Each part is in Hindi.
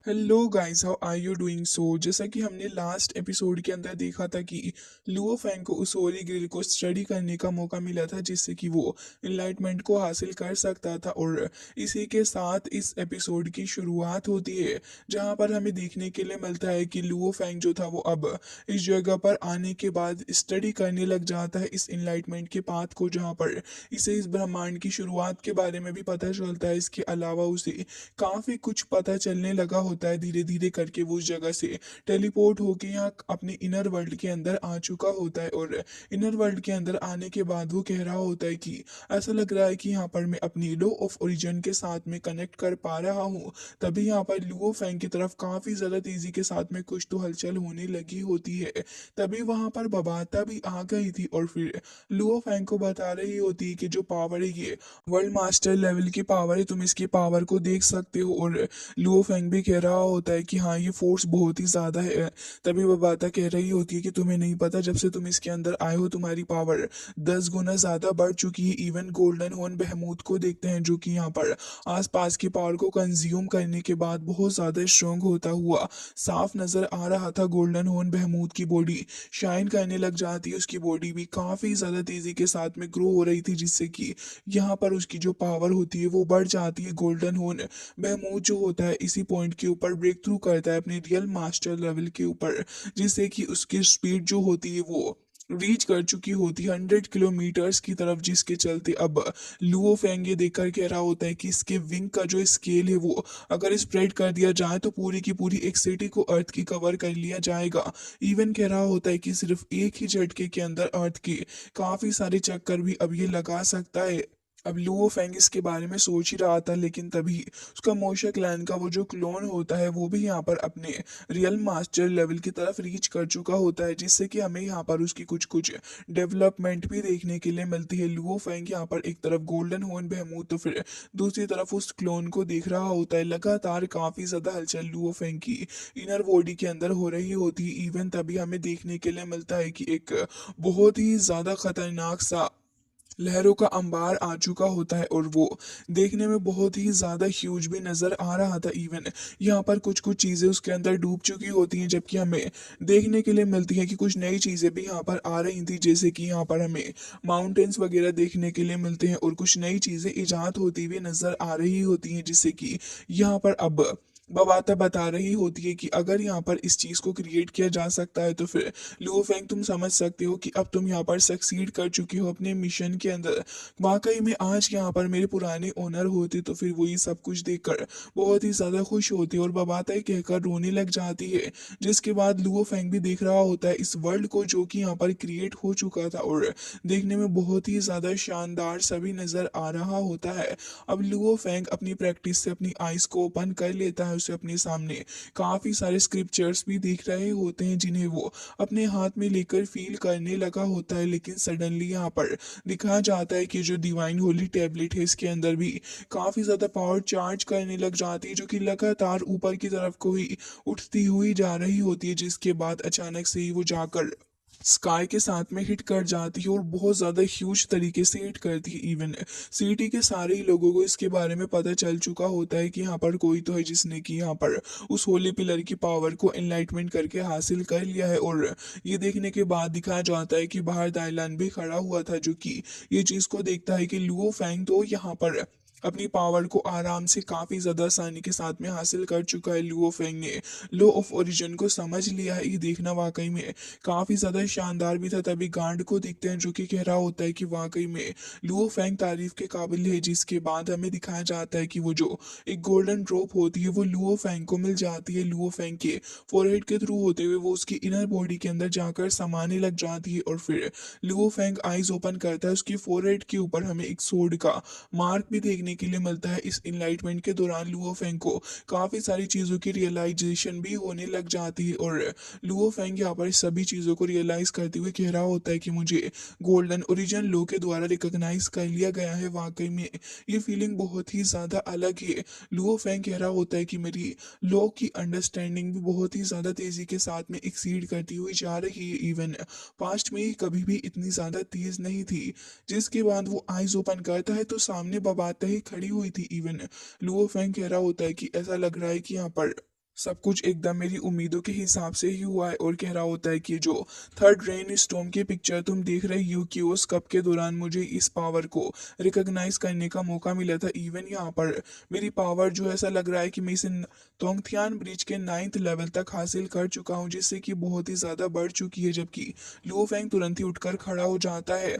Hello guys, how are you doing? जैसा कि हमने लास्ट एपिसोड के अंदर देखा था कि लुओ फैंग को उस होली ग्रिल को स्टडी करने का मौका मिला था जिससे कि वो इनलाइटमेंट को हासिल कर सकता था। और इसी के साथ इस एपिसोड की शुरुआत होती है जहां पर हमें देखने के लिए मिलता है कि लुओ फैंग जो था वो अब इस जगह पर आने के बाद स्टडी करने लग जाता है इस इनलाइटमेंट के पाथ को, जहां पर इसे इस ब्रह्मांड की शुरुआत के बारे में भी पता चलता है। इसके अलावा उसे काफी कुछ पता चलने लगा होता है। धीरे धीरे करके वो उस जगह से टेलीपोर्ट होके यहाँ अपने इनर वर्ल्ड के अंदर आ चुका होता है। और इनर वर्ल्ड के अंदर आने के बाद वो कह रहा होता है कि ऐसा लग रहा है कि यहाँ पर मैं अपनी लो ऑफ ओरिजिन के साथ में कनेक्ट कर पा रहा हूँ। तभी यहाँ पर लुओ फैंग की तरफ काफी ज्यादा तेजी के साथ में कुछ तो हलचल होने लगी होती है। तभी वहां पर बबाता भी आ गई थी और फिर लुओ फैंग को बता रही होती है कि जो पावर है ये वर्ल्ड मास्टर लेवल की पावर है, तुम इसकी पावर को देख सकते हो। और लुओ फेंग भी कह रहा होता है कि हाँ, ये फोर्स बहुत ही ज्यादा है। तभी वो बाता कह रही होती है कि तुम्हें नहीं पता, जब से तुम इसके अंदर आए हो तुम्हारी पावर 10 गुना ज्यादा बढ़ चुकी है। इवन गोल्डन हॉर्न बहमूद को देखते हैं जो कि यहाँ पर आसपास की पावर को कंज्यूम करने के बाद बहुत ज्यादा स्ट्रोंग होता हुआ साफ नजर आ रहा था। गोल्डन हॉर्न बहमूद की बॉडी शाइन करने लग जाती है, उसकी बॉडी भी काफी ज्यादा तेजी के साथ में ग्रो हो रही थी जिससे कि यहाँ पर उसकी जो पावर होती है वो बढ़ जाती है। गोल्डन हॉर्न महमूद जो होता है इसी पॉइंट के ऊपर ब्रेक थ्रू करता है अपने रियल मास्टर लेवल के ऊपर, जिससे कि उसकी स्पीड जो होती है वो रीच कर चुकी होती है 100 किलोमीटर्स की तरफ, जिसके चलते अब लुओ फेंग ये देखकर कह रहा होता है कि इसके विंग का जो स्केल है वो अगर स्प्रेड कर दिया जाए तो पूरी की पूरी एक सिटी को अर्थ की कवर कर लिया जाएगा। इवन कह रहा होता है कि सिर्फ एक ही झटके के अंदर अर्थ के काफी सारे चक्कर भी अब ये लगा सकता है। अब लुओ फेंग इसके बारे में सोच ही रहा था, लेकिन तभी उसका मोशा क्लैन का वो जो क्लोन होता है वो भी यहाँ पर अपने रियल मास्टर लेवल की तरफ रीच कर चुका होता है, जिससे कि हमें यहाँ पर उसकी कुछ कुछ डेवलपमेंट भी देखने के लिए मिलती है। लुओ फेंग यहाँ पर एक तरफ गोल्डन हॉर्न बहमूद तो फिर दूसरी तरफ उस क्लोन को देख रहा होता है। लगातार काफी ज्यादा हलचल लुओ फेंग की इनर बॉडी के अंदर हो रही होती है। इवन तभी हमें देखने के लिए मिलता है कि एक बहुत ही ज्यादा खतरनाक सा लहरों का अंबार आ चुका होता है और वो देखने में बहुत ही ज्यादा ह्यूज भी नजर आ रहा था। इवन यहाँ पर कुछ कुछ चीजें उसके अंदर डूब चुकी होती हैं, जबकि हमें देखने के लिए मिलती है कि कुछ नई चीजें भी यहाँ पर आ रही थी, जैसे कि यहाँ पर हमें माउंटेन्स वगैरह देखने के लिए मिलते हैं और कुछ नई चीजें इजाद होती हुई नजर आ रही होती हैं, जिससे कि यहाँ पर अब बबाता बता रही होती है कि अगर यहाँ पर इस चीज को क्रिएट किया जा सकता है तो फिर लुओ फेंग तुम समझ सकते हो कि अब तुम यहाँ पर सक्सीड कर चुके हो अपने मिशन के अंदर। वाकई में आज यहाँ पर मेरे पुराने ओनर होते तो फिर वो ये सब कुछ देखकर बहुत ही ज्यादा खुश होते और बबाता ही कहकर रोने लग जाती है। जिसके बाद लुओ फेंग भी देख रहा होता है इस वर्ल्ड को जो कि यहाँ पर क्रिएट हो चुका था और देखने में बहुत ही ज्यादा शानदार सभी नजर आ रहा होता है। अब लुओ फेंग अपनी प्रैक्टिस से अपनी आईज को ओपन कर लेता है, उसे अपने सामने काफी सारे स्क्रिप्चर्स भी दिख रहे होते हैं जिन्हें वो अपने हाथ में लेकर फील करने लगा होता है। लेकिन सडनली यहाँ पर दिखाया जाता है कि जो डिवाइन होली टैबलेट है इसके अंदर भी काफी ज्यादा पावर चार्ज करने लग जाती है, जो कि लगातार ऊपर की तरफ को ही उठती हुई जा रही होती है, जिसके बाद अचानक से ही वो जाकर स्काई के साथ में हिट कर जाती है और बहुत ज्यादा ह्यूज तरीके से हिट करती है। इवन सिटी के सारे ही लोगों को इसके बारे में पता चल चुका होता है कि यहाँ पर कोई तो है जिसने कि यहाँ पर उस होली पिलर की पावर को एनलाइटमेंट करके हासिल कर लिया है। और ये देखने के बाद दिखाया जाता है कि बाहर दाइलान भी खड़ा हुआ था, जो कि ये चीज को देखता है कि लुओ फैंग तो यहाँ पर अपनी पावर को आराम से काफी ज्यादा आसानी के साथ में हासिल कर चुका है। लुओ फेंग ने लो ऑफ ओरिजिन को समझ लिया है। ये देखना वाकई में काफी ज्यादा शानदार भी था। तभी गांड को देखते हैं जो कि कह रहा होता है कि वाकई में लुओ फेंग तारीफ के काबिल है। जिसके बाद हमें दिखाया जाता है कि वो जो एक गोल्डन ड्रॉप होती है वो लुओ फेंग को मिल जाती है। लुओ फेंग के फोरहेड के थ्रू होते हुए वो उसकी इनर बॉडी के अंदर जाकर समाने लग जाती है और फिर लुओ फेंग आईज ओपन करता है। उसकी फोरहेड के ऊपर हमें एक सोड का मार्क भी देखने के लिए मिलता है। इस इनलाइटमेंट के दौरान लुओ फेंग को काफी सारी चीजों की रियलाइजेशन भी होने लग जाती है और लुओ फेंग यहाँ पर सभी चीजों को रियलाइज करते हुए कह रहा होता है कि मुझे गोल्डन ओरिजिन लो के द्वारा रिकॉग्नाइज कर लिया गया है। वाकई में ये फीलिंग बहुत ही ज्यादा अलग है। लुओ फेंग कह रहा होता है कि मेरी लॉ की अंडरस्टैंडिंग भी बहुत ही ज्यादा तेजी के साथ में एक्सीड करती हुई जा रही है। इवन पास्ट में कभी भी इतनी ज्यादा तेज नहीं थी। जिसके बाद वो आईज ओपन करता है तो सामने बबाता ही खड़ी हुई थी। इवन लुओ फेंग कह रहा होता है कि ऐसा लग रहा है कि यहाँ पर सब कुछ एकदम मेरी उम्मीदों के हिसाब से ही हुआ है और कह रहा होता है कि जो थर्ड रेन स्टॉर्म की पिक्चर तुम देख रही हो कि उस कप के दौरान मुझे इस पावर को रिकॉग्नाइज करने का मौका मिला था। इवन यहाँ पर मेरी पावर जो ऐसा लग रहा है कि मैं इसे तोंगथियान ब्रिज के 9th लेवल तक हासिल कर चुका हूँ, जिससे कि बहुत ही ज़्यादा बढ़ चुकी है। जबकि लुओ फेंग तुरंत ही उठकर खड़ा हो जाता है,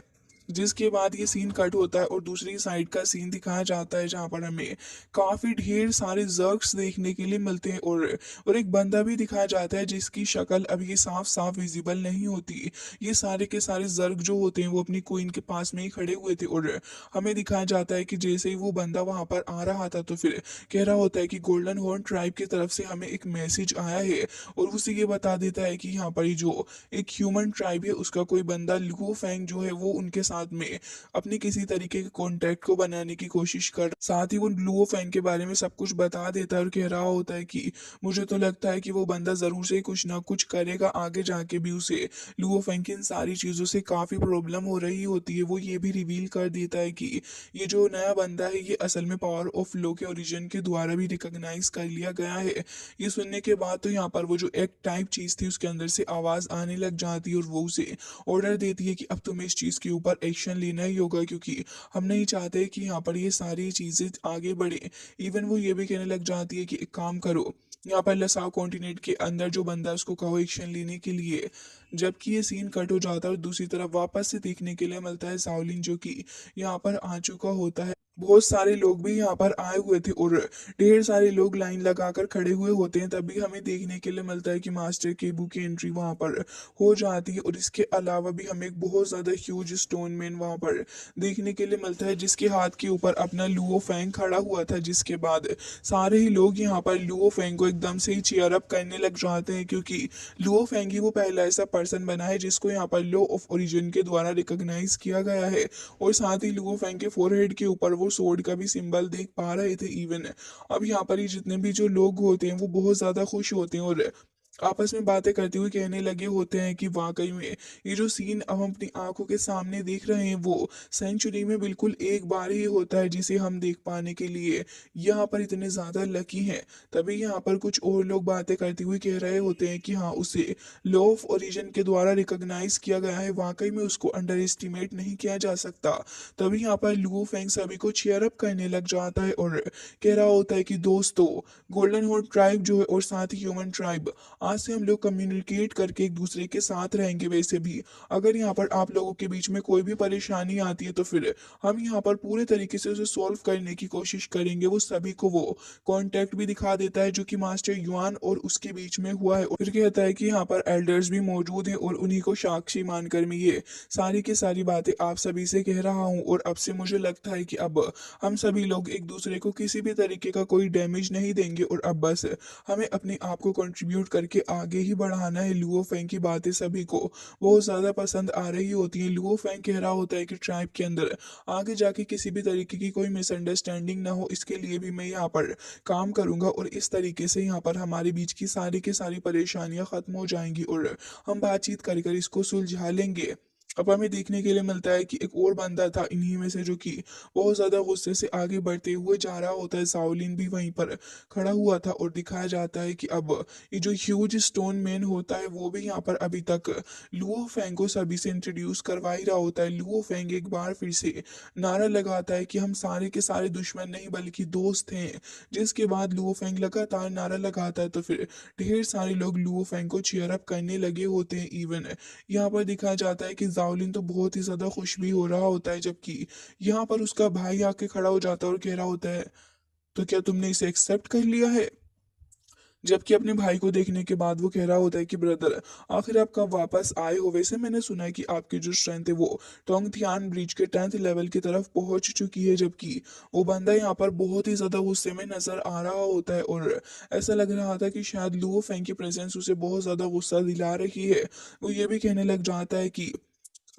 जिसके बाद ये सीन कट होता है और दूसरी साइड का सीन दिखाया जाता है जहाँ पर हमें काफी ढेर सारे जर्क्स देखने के लिए मिलते हैं और एक बंदा भी दिखाया जाता है जिसकी शक्ल अभी साफ साफ विजिबल नहीं होती। ये सारे के सारे जर्ग जो होते हैं वो अपनी क्वीन के पास में ही खड़े हुए थे और हमें दिखाया जाता है कि जैसे ही वो बंदा वहां पर आ रहा था तो फिर कह रहा होता है कि गोल्डन हॉर्न ट्राइब की तरफ से हमें एक मैसेज आया है और उसे ये बता देता है कि यहाँ पर ये जो एक ह्यूमन ट्राइब है उसका कोई बंदा लुओ फैंग जो है वो उनके साथ में अपने किसी तरीके के कॉन्टेक्ट को बनाने की कोशिश कर, साथ ही वो लुओ फैंग के बारे में सब कुछ बता देता है और कह रहा होता है कि मुझे तो लगता है कि वो बंदा जरूर से कुछ ना कुछ करेगा आगे जाके भी। उसे लुओ फैंग की इन सारी चीजों से काफी प्रॉब्लम हो रही होती है। वो ये भी रिवील कर देता है कि ये जो नया बंदा है ये असल में पावर ऑफ लो के ओरिजिन के द्वारा भी रिकॉग्नाइज कर लिया गया है। ये सुनने के बाद तो यहाँ पर वो जो एक टाइप चीज थी उसके अंदर से आवाज आने लग जाती है और वो उसे ऑर्डर देती है कि अब तुम्हें इस चीज के ऊपर एक्शन लेना ही होगा, क्योंकि हम नहीं चाहते कि यहाँ पर ये सारी चीजें आगे बढ़े। इवन वो ये भी कहने लग जाती है कि एक काम करो, यहाँ पर लसाव कॉन्टिनेंट के अंदर जो बंदा है उसको कहो एक्शन लेने के लिए। जबकि ये सीन कट हो जाता है और दूसरी तरफ वापस से देखने के लिए मिलता है साउलिन जो कि यहाँ पर आ चुका होता है। बहुत सारे लोग भी यहाँ पर आए हुए थे और ढेर सारे लोग लाइन लगाकर खड़े हुए होते हैं। तभी हमें देखने के लिए मिलता है कि मास्टर केबू की एंट्री वहां पर हो जाती है और इसके अलावा भी हमें एक बहुत ज्यादा ह्यूज स्टोन मैन वहां पर देखने के लिए मिलता है जिसके हाथ के ऊपर अपना लुओ फैंग खड़ा हुआ था। जिसके बाद सारे ही लोग यहाँ पर लुओ फैंग को एकदम से ही चीयर अप करने लग जाते हैं, क्योंकि लुओ फैंग ही वो पहला ऐसा पर्सन बना है जिसको यहाँ पर लॉ ऑफ ओरिजिन के द्वारा रिकॉग्नाइज किया गया है। और साथ ही लुओ फैंग के फोरहेड के ऊपर वो स्वॉर्ड का भी सिंबल देख पा रहे थे। इवन अब यहाँ पर ही जितने भी जो लोग होते हैं वो बहुत ज्यादा खुश होते हैं और आपस में बातें करते हुए कहने लगे होते हैं कि वाकई में ये जो सीन अब हम अपनी आंखों के सामने देख रहे हैं वो सेंचुरी में बिल्कुल एक बार ही होता है जिसे हम देख पाने के लिए यहाँ पर इतने ज्यादा लकी हैं। तभी यहाँ पर कुछ और लोग बातें करते हुए कह रहे होते हैं कि हाँ, उसे लॉ ऑफ ओरिजिन के द्वारा रिकॉग्नाइज किया गया है, वाकई में उसको अंडर एस्टिमेट नहीं किया जा सकता। तभी यहाँ पर लुओ फेंग सभी को चीयर अप करने लग जाता है और कह रहा होता है कि दोस्तों, गोल्डन हॉर्न ट्राइब जो है और साथ ही ह्यूमन ट्राइब, आज से हम लोग कम्युनिकेट करके एक दूसरे के साथ रहेंगे। वैसे भी अगर यहाँ पर आप लोगों के बीच में कोई भी परेशानी आती है तो फिर हम यहाँ पर पूरे तरीके से उसे सॉल्व करने की कोशिश करेंगे। वो सभी को वो कॉन्टेक्ट भी दिखा देता है जो कि मास्टर युआन और उसके बीच में हुआ है और फिर कहता है कि यहाँ पर एल्डर्स भी मौजूद हैं और उन्हीं को साक्षी मानकर मैं ये सारी की सारी बातें आप सभी से कह रहा हूँ। और अब से मुझे लगता है कि अब हम सभी लोग एक दूसरे को किसी भी तरीके का कोई डैमेज नहीं देंगे और अब बस हमें अपने आप को कंट्रीब्यूट करके आगे ही बढ़ाना है। लुओ फेंग की बातें सभी को बहुत ज्यादा पसंद आ रही होती हैं। लुओ फेंग कह रहा होता है कि ट्राइब के अंदर आगे जाके किसी भी तरीके की कोई मिसअंडरस्टैंडिंग ना हो, इसके लिए भी मैं यहाँ पर काम करूंगा और इस तरीके से यहाँ पर हमारे बीच की सारी की सारी परेशानियां खत्म हो जाएंगी और हम बातचीत कर कर इसको सुलझा लेंगे। अब हमें देखने के लिए मिलता है कि एक और बंदा था इन्हीं में से जो कि बहुत ज्यादा गुस्से से आगे बढ़ते हुए जा रहा होता है। साउलिन भी वहीं पर खड़ा हुआ था और दिखाया जाता है कि अब ये जो ह्यूज स्टोन मैन होता है वो भी यहाँ पर अभी तक लुओ फेंग को सभी से इंट्रोड्यूस करवा ही रहा होता है। लुओ फेंग एक बार फिर से नारा लगाता है कि हम सारे के सारे दुश्मन नहीं बल्कि दोस्त हैं। जिसके बाद लुओ फेंग लगातार नारा लगाता है तो फिर ढेर सारे लोग लुओ फेंग को चीयर अप करने लगे होते हैं। इवन यहाँ पर दिखाया जाता है कि जाओलिन तो बहुत ही ज्यादा खुश भी हो रहा होता है, जबकि यहाँ पर उसका भाई आके खड़ा हो जाता है और कह रहा होता है तो क्या तुमने इसे एक्सेप्ट कर लिया है। जबकि अपने भाई को देखने के बाद वो कह रहा होता है कि ब्रदर, आखिर आप कब वापस आए हो। वैसे मैंने सुना है कि आपकी जो स्ट्रेंथ है वो टोंगथियान ब्रिज के 10th लेवल की तरफ पहुंच चुकी है। जबकि वो बंदा यहाँ पर बहुत ही ज्यादा गुस्से में नजर आ रहा होता है और ऐसा लग रहा था कि शायद लुओ फेंग की प्रेजेंस उसे बहुत ज्यादा गुस्सा दिला रही है। वो ये भी कहने लग जाता है कि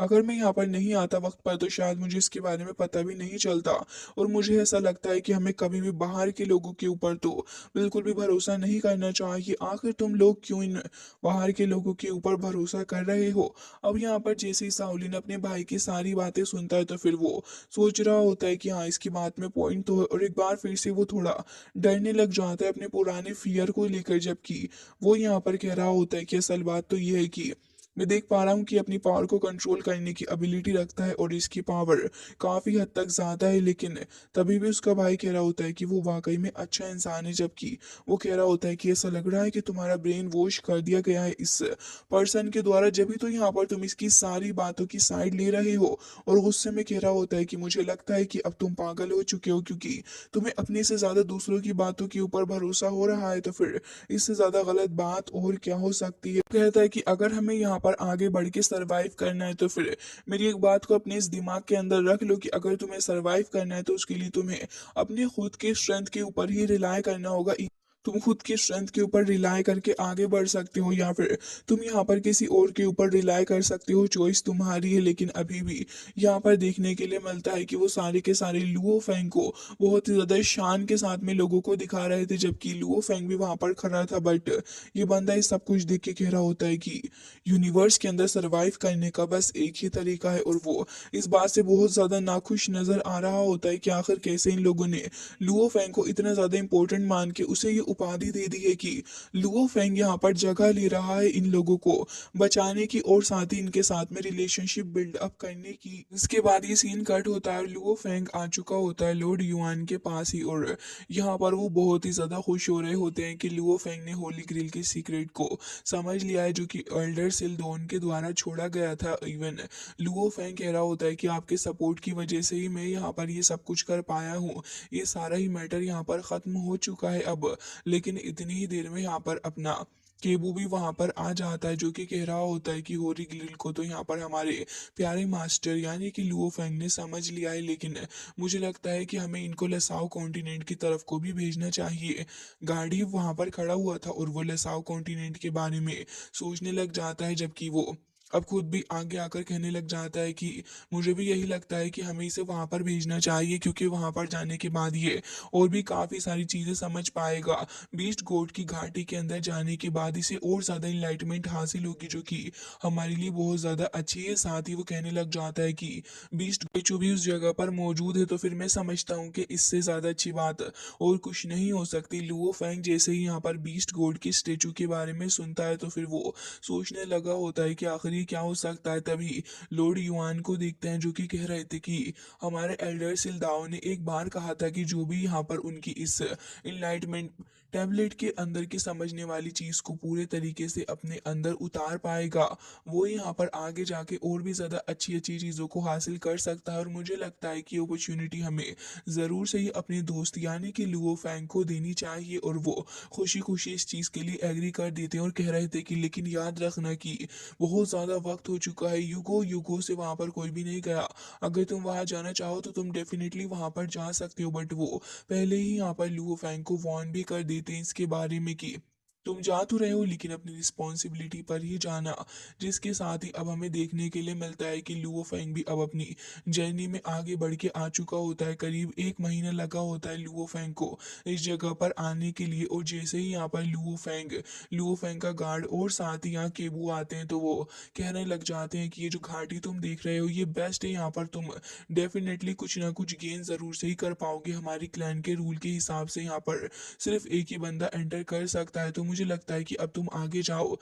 अगर मैं यहाँ पर नहीं आता वक्त पर तो शायद मुझे इसके बारे में पता भी नहीं चलता। और मुझे ऐसा लगता है कि हमें कभी भी बाहर के लोगों के ऊपर तो बिल्कुल भी भरोसा नहीं करना चाहिए। आखिर तुम लोग क्यों इन बाहर के लोगों के ऊपर भरोसा कर रहे हो? अब यहाँ पर जैसे ही साउलिन अपने भाई की सारी बातें सुनता है तो फिर वो सोच रहा होता है कि हाँ, इसकी बात में पॉइंट तो है, और एक बार फिर से वो थोड़ा डरने लग जाता है अपने पुराने फियर को लेकर, जबकि वो यहाँ पर कह रहा होता है कि असल बात तो ये है कि मैं देख पा रहा हूँ कि अपनी पावर को कंट्रोल करने की एबिलिटी रखता है और इसकी पावर काफ़ी हद तक ज़्यादा है, लेकिन तभी भी उसका भाई कह रहा होता है कि वो वाकई में अच्छा इंसान है, जबकि वो कह रहा होता है कि ऐसा लग रहा है कि तुम्हारा ब्रेन वॉश कर दिया गया है इस पर्सन के द्वारा, जब भी तो यहाँ पर तुम इसकी सारी बातों की साइड ले रहे हो। और गुस्से में कह रहा होता है कि मुझे लगता है कि अब तुम पागल हो चुके हो, क्योंकि तुम्हें अपने से ज़्यादा दूसरों की बातों के ऊपर भरोसा हो रहा है, तो फिर इससे ज़्यादा गलत बात और क्या हो सकती है? कहता है कि अगर हमें यहाँ पर आगे बढ़ के सरवाइव करना है तो फिर मेरी एक बात को अपने इस दिमाग के अंदर रख लो कि अगर तुम्हें सरवाइव करना है तो उसके लिए तुम्हें अपने खुद के स्ट्रेंथ के ऊपर ही रिलाय करना होगा। तुम खुद की स्ट्रेंथ के ऊपर रिलाय करके आगे बढ़ सकते हो, या फिर तुम यहाँ पर किसी और के ऊपर रिलाय कर सकते हो, चॉइस तुम्हारी है। लेकिन अभी भी यहाँ पर देखने के लिए मिलता है कि वो सारे के सारे लुओ फेंग को बहुत ही ज्यादा शान के साथ में लोगों को दिखा रहे थे, जबकि लुओ फेंग भी वहां पर खड़ा था। बट ये बंदा ये सब कुछ देख के कह रहा होता है कि यूनिवर्स के अंदर सरवाइव करने का बस एक ही तरीका है, और वो इस बात से बहुत ज्यादा नाखुश नजर आ रहा होता है कि आखिर कैसे इन लोगों ने लुओ फेंग को इतना ज्यादा इंपॉर्टेंट मान के उसे ये उपाधि दे दी है कि लुओ फेंग यहाँ पर जगह ले रहा है इन लोगों को बचाने की, और साथ ही इनके साथ में रिलेशनशिप बिल्ड अप करने की। इसके बाद ये सीन कट होता है और लुओ फेंग आ चुका होता है लॉर्ड युआन के पास ही, और यहाँ पर वो बहुत ही ज्यादा खुश हो रहे होते हैं कि लुओ फेंग ने होली ग्रिल के सीक्रेट को समझ लिया है, जो कि एल्डर सिल्डोन के द्वारा छोड़ा गया था। इवन लुओ फेंग कह रहा होता है कि आपके सपोर्ट की वजह से ही मैं यहाँ पर ये सब कुछ कर पाया हूँ, ये सारा ही मैटर यहाँ पर खत्म हो चुका है अब। लेकिन इतनी ही देर में यहाँ पर अपना केबू भी वहां पर आ जाता है, जो कि कह रहा होता है कि होरी ग्रिल को तो यहाँ पर हमारे प्यारे मास्टर यानी कि लुओ फेंग ने समझ लिया है, लेकिन मुझे लगता है कि हमें इनको लसाओ कॉन्टिनेंट की तरफ को भी भेजना चाहिए। गाड़ी वहां पर खड़ा हुआ था और वो लसाओ कॉन्टिनेंट के बारे में सोचने लग जाता है, जबकि वो अब खुद भी आगे आकर कहने लग जाता है कि मुझे भी यही लगता है कि हमें इसे वहां पर भेजना चाहिए, क्योंकि वहां पर जाने के बाद ये और भी काफी सारी चीजें समझ पाएगा। बीस्ट गोट की घाटी के अंदर जाने के बाद इसे और ज्यादा इनलाइटमेंट हासिल होगी, जो कि हमारे लिए बहुत ज्यादा अच्छी है। साथ ही वो कहने लग जाता है कि बीस्ट जो भी उस जगह पर मौजूद है, तो फिर मैं समझता हूँ कि इससे ज्यादा अच्छी बात और कुछ नहीं हो सकती। लुओ फेंग जैसे ही यहाँ पर बीस्ट गोड की स्टेचू के बारे में सुनता है तो फिर वो सोचने लगा होता है कि आखिर ये क्या हो सकता है। तभी लॉर्ड युआन को देखते हैं, जो कि कह रहे थे कि हमारे एल्डर सिल्दाओ ने एक बार कहा था कि जो भी यहाँ पर उनकी इस इनलाइटमेंट टैबलेट के अंदर की समझने वाली चीज को पूरे तरीके से अपने अंदर उतार पाएगा, वो यहाँ पर आगे जाके और भी ज्यादा अच्छी अच्छी चीजों को हासिल कर सकता है। और मुझे लगता है कि अपॉर्चुनिटी हमें जरूर से ही अपने दोस्त यानी कि लुओ फैंग को देनी चाहिए, और वो खुशी खुशी इस चीज के लिए एग्री कर देते हैं और कह रहे थे कि लेकिन याद रखना कि बहुत ज्यादा वक्त हो चुका है, युगो युगो से वहां पर कोई भी नहीं गया। अगर तुम वहां जाना चाहो तो तुम डेफिनेटली वहां पर जा सकते हो। बट वो पहले ही यहाँ पर लुओ फैंग को वार्न भी कर देते हैं इसके बारे में कि तुम जा तो रहे हो लेकिन अपनी रिस्पॉन्सिबिलिटी पर ही जाना। जिसके साथ ही अब हमें देखने के लिए मिलता है कि लुओ फेंग भी अब अपनी जर्नी में आगे बढ़ के आ चुका होता है। करीब 1 महीना लगा होता है लुओ फेंग को इस जगह पर आने के लिए, और जैसे ही यहाँ पर लुओ फेंग का गार्ड और साथ ही यहाँ केबू आते हैं तो वो कहने लग जाते हैं कि ये जो घाटी तुम देख रहे हो ये बेस्ट है, यहाँ पर तुम डेफिनेटली कुछ ना कुछ गेन जरूर से ही कर पाओगे। हमारी क्लैन के रूल के हिसाब से यहाँ पर सिर्फ एक ही बंदा एंटर कर सकता है, तो मुझे लगता है कि अब तुम आगे जाओ।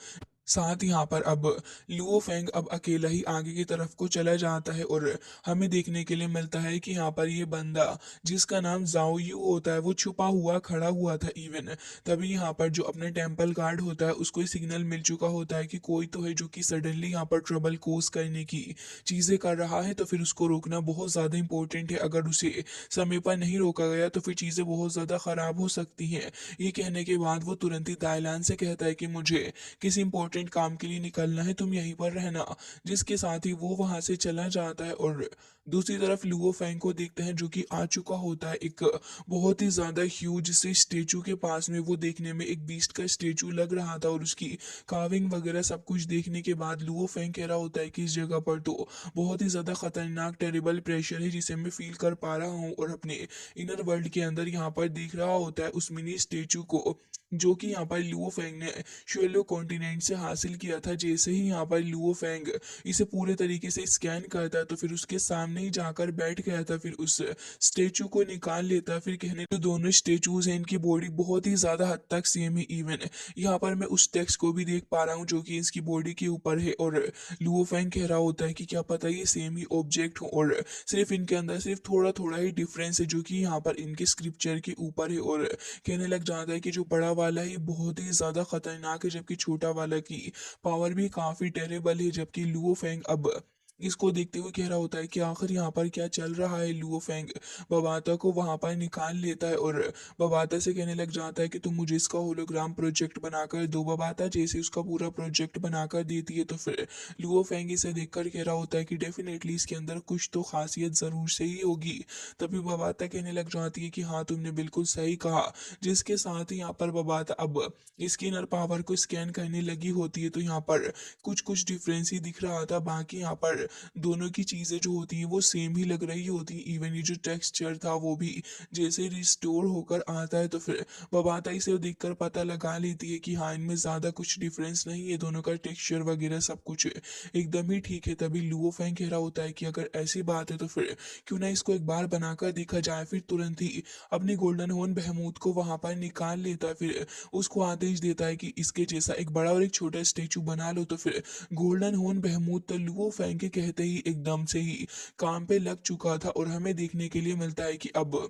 साथ ही यहाँ पर अब लुओ फेंग अब अकेला ही आगे की तरफ को चला जाता है, और हमें देखने के लिए मिलता है कि यहाँ पर ये बंदा जिसका नाम जाओ यू होता है वो छुपा हुआ खड़ा हुआ था। इवन तभी यहाँ पर जो अपने टेम्पल गार्ड होता है उसको सिग्नल मिल चुका होता है कि कोई तो है जो कि सडनली यहाँ पर ट्रबल कोज करने की चीजें कर रहा है, तो फिर उसको रोकना बहुत ज्यादा इंपॉर्टेंट है। अगर उसे समय पर नहीं रोका गया तो फिर चीजें बहुत ज्यादा खराब हो सकती हैं। ये कहने के बाद वो तुरंत ही दाइलान से कहता है कि मुझे किसी इंपॉर्टेंट इम्पोर्टेंट काम के लिए निकलना है, तुम यहीं पर रहना। जिसके साथ ही वो वहां से चला जाता है और दूसरी तरफ लुओ फैंग को देखते हैं जो कि आ चुका होता है एक बहुत ही ज्यादा ह्यूज से स्टेचू के पास में। वो देखने में एक बीस्ट का स्टेचू लग रहा था और उसकी कार्विंग वगैरह सब कुछ देखने के बाद लुओ फैंग कह रहा होता है कि इस जगह पर तो बहुत ही ज्यादा खतरनाक टेरिबल प्रेशर है जिसे मैं फील कर पा रहा हूँ, और अपने इनर वर्ल्ड के अंदर यहाँ पर देख रहा होता है उस मिनी स्टेचू को जो कि यहाँ पर लुओ फैंग ने शेलो कॉन्टिनेंट से हासिल किया था। जैसे ही यहाँ पर लुओ फैंग इसे पूरे तरीके से स्कैन करता है तो फिर उसके सामने ही जाकर बैठ गया था, फिर उस स्टेचू को निकाल लेता है। फिर कहने तो दोनों स्टेचूज हैं, इनकी बॉडी बहुत ही ज्यादा हद तक सेम है। इवन यहाँ पर मैं उस टेक्स्ट को भी देख पा रहा हूँ जो कि इसकी बॉडी के ऊपर है, और लुओ फैंग कह रहा होता है कि क्या पता ये सेम ही ऑब्जेक्ट हो और सिर्फ इनके अंदर सिर्फ थोड़ा थोड़ा ही डिफरेंस है जो कि यहाँ पर इनके स्क्रिप्चर के ऊपर है। और कहने लग जाता है कि जो बड़ा वाला है बहुत ही ज्यादा खतरनाक है जबकि छोटा वाला की पावर भी काफी टेरेबल है। जबकि लुओ फेंग अब इसको देखते हुए कह रहा होता है कि आखिर यहाँ पर क्या चल रहा है। लुओ फेंग बबाता को वहां पर निकाल लेता है और बबाता से कहने लग जाता है कि तुम मुझे इसका होलोग्राम प्रोजेक्ट बनाकर दो। बबाता जैसे उसका पूरा प्रोजेक्ट बनाकर देती है तो फिर लुओ फेंग इसे देखकर कह रहा होता है कि डेफिनेटली इसके अंदर कुछ तो खासियत जरूर से ही होगी। तभी बबाता कहने लग जाती है कि हाँ तुमने बिल्कुल सही कहा। जिसके साथ ही यहाँ पर बबाता अब इसकी इनर पावर को स्कैन करने लगी होती है तो यहाँ पर कुछ कुछ डिफरेंस ही दिख रहा था। बाकी यहाँ पर दोनों की चीजें जो होती है वो सेम ही लग रही होती है। इवन ये जो टेक्सचर था वो भी जैसे रिस्टोर होकर आता है तो फिर बबाता इसे देखकर पता लगा लेती है कि हाँ इनमें ज्यादा कुछ डिफरेंस नहीं है, दोनों का टेक्सचर वगैरह सब कुछ एकदम ही ठीक है। तभी लुओ फैंग कह रहा होता है कि अगर ऐसी बात है तो फिर क्यों ना इसको एक बार बनाकर देखा जाए। फिर तुरंत ही अपनी गोल्डन हॉर्न बहमूद को वहां पर निकाल लेता है, फिर उसको आदेश देता है कि इसके जैसा एक बड़ा और एक छोटा स्टेचू बना लो। तो फिर गोल्डन हॉर्न बहमूद तो लुओ फैंग के कहते ही एकदम से ही काम पे लग चुका था, और हमें देखने के लिए मिलता है कि अब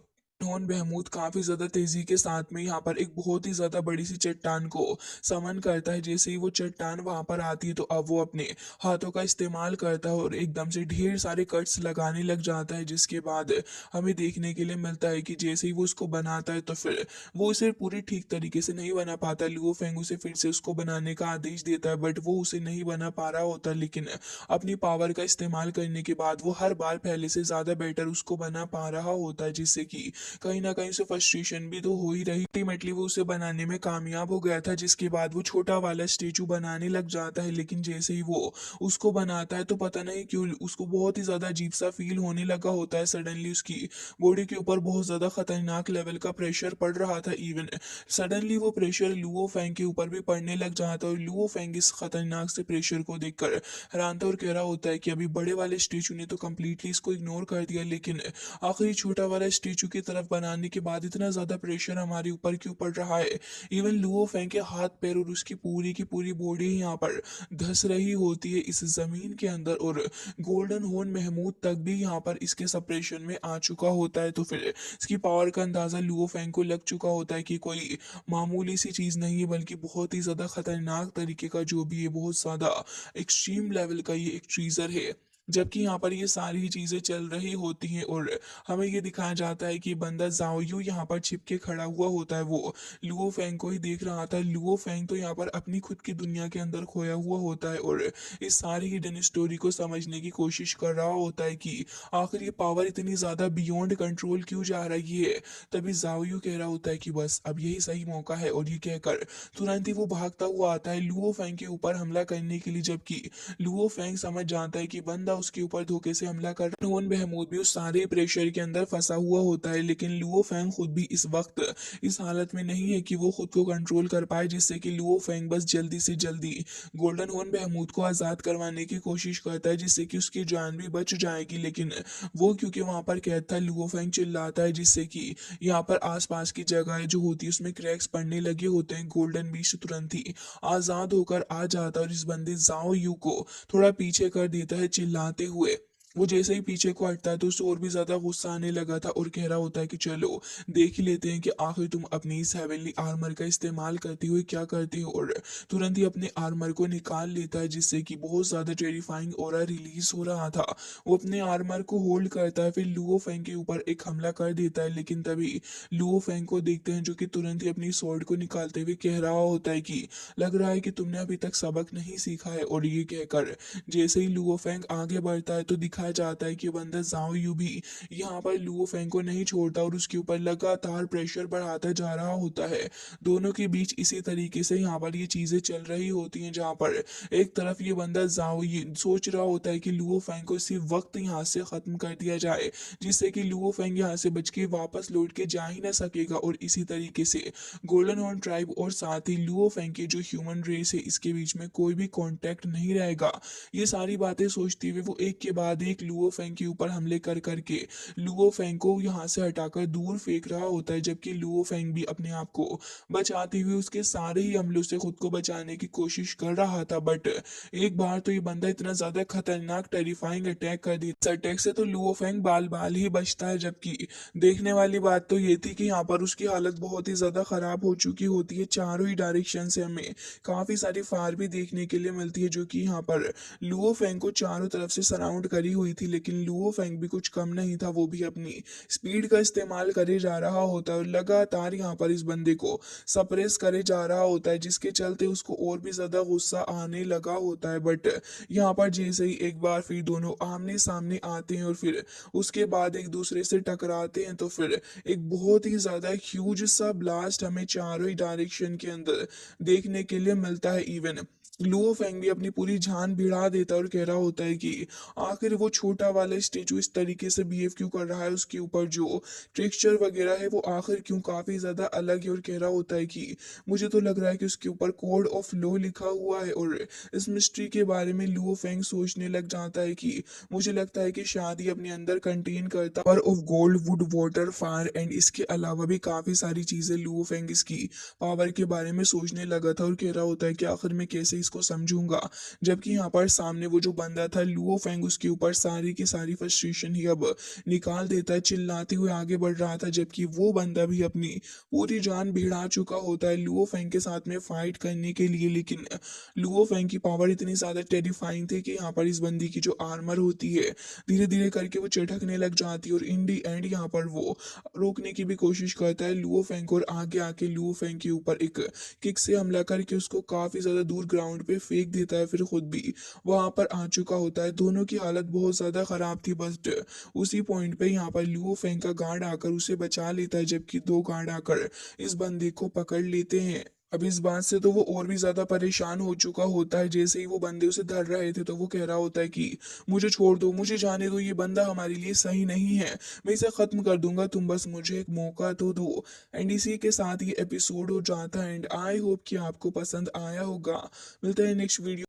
हॉर्न बहमूद काफी ज्यादा तेजी के साथ में यहाँ पर एक बहुत ही ज्यादा बड़ी सी चट्टान को समन करता है। जैसे ही वो चट्टान वहां पर आती है तो अब वो अपने हाथों का इस्तेमाल करता है और एकदम से ढेर सारे कट्स लगाने लग जाता है। जिसके बाद हमें देखने के लिए मिलता है कि जैसे ही वो उसको बनाता है तो फिर वो उसे पूरी ठीक तरीके से नहीं बना पाता। लुओ फेंग उसे फिर से उसको बनाने का आदेश देता है बट वो उसे नहीं बना पा रहा होता, लेकिन अपनी पावर का इस्तेमाल करने के बाद वो हर बार पहले से ज्यादा बेटर उसको बना पा रहा होता है, जिससे कि कहीं ना कहीं से फ्रस्ट्रेशन भी तो हो ही रही। अल्टीमेटली वो उसे बनाने में कामयाब हो गया था, जिसके बाद वो छोटा वाला स्टेचू बनाने लग जाता है। लेकिन जैसे ही वो उसको बनाता है तो पता नहीं क्यों उसको बहुत ही ज्यादा अजीब सा फील होने लगा होता है। सडनली उसकी बॉडी के ऊपर बहुत ज्यादा खतरनाक लेवल का प्रेशर पड़ रहा था। इवन सडनली वो प्रेशर लुओ फेंग के ऊपर भी पड़ने लग जाता है और लुओ फेंग इस खतरनाक से प्रेशर को देखकर हैरान था और कह रहा होता है कि अभी बड़े वाले स्टेचू ने तो कम्प्लीटली इसको इग्नोर कर दिया, लेकिन आखिरी छोटा वाला स्टेचू की तरफ बनाने के बाद इतना ज्यादा प्रेशर हमारे ऊपर क्यों पड़ रहा है। इवन लुओ फेंग के हाथ पैर और उसकी पूरी की पूरी बॉडी यहाँ पर धस रही होती है इस जमीन के अंदर, और गोल्डन हॉर्न महमूद तक भी यहाँ पर इसके सप्रेशन में आ चुका होता है। तो फिर इसकी पावर का अंदाजा लुओ फेंग को लग चुका होता है कि कोई मामूली सी चीज नहीं है बल्कि बहुत ही ज्यादा खतरनाक तरीके का जो भी है बहुत ज्यादा एक्सट्रीम लेवल का ये एक ट्रीजर है। जबकि यहाँ पर ये सारी चीजें चल रही होती हैं और हमें ये दिखाया जाता है कि बंदा जाओ यू यहाँ पर छिप के खड़ा हुआ होता है, वो लुओ फेंग को ही देख रहा था। लुओ फेंग तो यहाँ पर अपनी खुद की दुनिया के अंदर खोया हुआ होता है और इस सारी हिडन स्टोरी को समझने की कोशिश कर रहा होता है कि आखिर ये पावर इतनी ज्यादा बियॉन्ड कंट्रोल क्यों जा रही है। तभी जाओ यू कह रहा होता है कि बस अब यही सही मौका है, और ये कहकर तुरंत ही वो भागता हुआ आता है लुओ फेंग के ऊपर हमला करने के लिए। जबकि लुओ फेंग समझ जाता है कि बंदा उसके ऊपर धोखे से हमला कर रहा है। नून महमूद भी उस सारे प्रेशर के अंदर फंसा हुआ होता है, लेकिन लुओ फेंग खुद भी इस वक्त इस हालत में नहीं है कि वो खुद को कंट्रोल कर पाए, जिससे कि लुओ फेंग बस जल्दी से जल्दी गोल्डन हॉर्न महमूद को आजाद करवाने की कोशिश करता है जिससे कि उसकी जान भी बच जाएगी। लेकिन वो क्योंकि वहां पर कैद था लुओ फेंग चिल्लाता है जिससे कि यहाँ पर आसपास की जगह जो होती है उसमें क्रैक्स पड़ने लगे होते हैं। गोल्डन बीस्ट तुरंत ही आजाद होकर आ जाता है और इस बंदे जाओ यू को थोड़ा पीछे कर देता है चिल्लाते हुए वो जैसे ही पीछे को हटता है तो उसे और भी ज़्यादा गुस्सा आने लगा था और कह रहा होता है कि चलो देख ही लेते हैं कि आखिर तुम अपनी इस हेवनली आर्मर का इस्तेमाल करते हुए क्या करते हो। और तुरंत ही अपने आर्मर को निकाल लेता है जिससे कि बहुत ज़्यादा टेरिफाइंग ऑरा रिलीज हो रहा था। वो अपने आर्मर को होल्ड करता है, फिर लुओ फेंग के ऊपर एक हमला कर देता है, लेकिन तभी लुओ फेंग को देखते हैं जो कि तुरंत ही अपनी स्वॉर्ड को निकालते हुए कह रहा होता है कि लग रहा है कि तुमने अभी तक सबक नहीं सीखा है। और ये कहकर जैसे ही लुओ फेंग आगे बढ़ता है तो दिखाया जाता है कि बंदा जाओ यू भी यहाँ पर लुओ फेंग को नहीं छोड़ता और उसके ऊपर लगातार प्रेशर बढ़ाता जा रहा होता है। दोनों के बीच इसी तरीके से यहाँ पर ये चीजें चल रही होती हैं, जहाँ पर एक तरफ ये बंदा जाओ ये सोच रहा होता है कि लुओ फेंग को इसी वक्त यहाँ से खत्म कर दिया जाए, जिससे कि लुओ फेंग यहाँ से बच के वापस लौट के जा ही ना सकेगा। और इसी तरीके से गोल्डन हॉर्न ट्राइब और साथ ही लुओ फेंग की जो ह्यूमन रेस है इसके बीच में कोई भी कांटेक्ट नहीं रहेगा। ये सारी बातें सोचते हुए वो एक के बाद एक लुओ फेंग के ऊपर हमले कर करके लुओ फेंग को यहाँ से हटाकर दूर फेंक रहा होता है, जबकि लुओ फेंग भी अपने आप को बचाते हुए उसके सारे ही हमलों से खुद को बचाने की कोशिश कर रहा था। बट एक बार तो ये बंदा इतना ज्यादा खतरनाक टेरिफाइंग अटैक कर दी, इस अटैक से तो लुओ फेंग बाल बाल ही बचता है। जबकि देखने वाली बात तो ये थी कि यहाँ पर उसकी हालत बहुत ही ज्यादा खराब हो चुकी होती है। चारों ही डायरेक्शन से हमें काफी सारी फायर भी देखने के लिए मिलती है जो कि यहाँ पर लुओ फेंग को चारों तरफ से सराउंड करी हुई थी। लेकिन लुओ फेंग भी कुछ कम नहीं था, वो भी अपनी स्पीड का इस्तेमाल करे जा रहा होता है और लगातार यहाँ पर इस बंदे को सप्रेस करे जा रहा होता है, जिसके चलते उसको और भी ज्यादा गुस्सा आने लगा होता है। बट यहाँ पर जैसे ही एक बार फिर दोनों आमने सामने आते हैं और फिर उसके बाद एक दूसरे से टकराते हैं, तो फिर एक बहुत ही ज्यादा ह्यूज सा ब्लास्ट हमें चारों ही डायरेक्शन के अंदर देखने के लिए मिलता है। इवन लुओ फेंग भी अपनी पूरी जान भिड़ा देता है और कह रहा होता है कि आखिर वो छोटा वाला स्टेचू इस तरीके से बिहेव क्यों कर रहा है, उसके ऊपर जो टेक्सचर वगैरह है वो आखिर क्यों काफी ज्यादा अलग है। और कह रहा होता है कि मुझे तो लग रहा है कि उसके ऊपर कोड ऑफ लॉ लिखा हुआ है। और इस मिस्ट्री के बारे में लुओ फेंग सोचने लग जाता है कि मुझे लगता है कि शायद ये अपने अंदर कंटेन करता power of gold would water fire and इसके अलावा भी काफी सारी चीजें। लुओ फेंग इसकी पावर के बारे में सोचने लगा था और कह रहा होता है कि आखिर मैं कैसे इसको समझूंगा। जबकि यहाँ पर सामने वो जो बंदा था लुओ फेंग उसके ऊपर सारी की सारी फ्रस्ट्रेशन ही अब निकाल देता है, चिल्लाते हुए आगे बढ़ रहा था, जबकि वो बंदा भी अपनी पूरी जान भिड़ा चुका होता है लुओ फेंग के साथ में फाइट करने के लिए। लेकिन लुओ फेंग की पावर इतनी ज्यादा टेरिफाइंग थी कि यहाँ पर इस बंदी की जो आर्मर होती है धीरे धीरे करके वो चटकने लग जाती है और इन दी एंड यहाँ पर वो रोकने की भी कोशिश करता है लुओ फेंग को और आगे आके लुओ फेंग के ऊपर एक किक से हमला करके उसको काफी ज्यादा दूर ग्राउंड पे फेंक देता है। फिर खुद भी वहां पर आ चुका होता है। दोनों की हालत बहुत ज्यादा खराब थी। बस उसी पॉइंट पे यहाँ पर लुओ फेंग का गार्ड आकर उसे बचा लेता है, जबकि दो गार्ड आकर इस बंदे को पकड़ लेते हैं। अब इस बात से तो वो और भी ज्यादा परेशान हो चुका होता है। जैसे ही वो बंदे उसे धर रहे थे तो वो कह रहा होता है कि मुझे छोड़ दो, मुझे जाने दो, ये बंदा हमारे लिए सही नहीं है, मैं इसे खत्म कर दूंगा, तुम बस मुझे एक मौका तो दो। एंड इसी के साथ ये एपिसोड हो जाता है एंड आई होप कि आपको पसंद आया होगा। मिलते हैं नेक्स्ट वीडियो।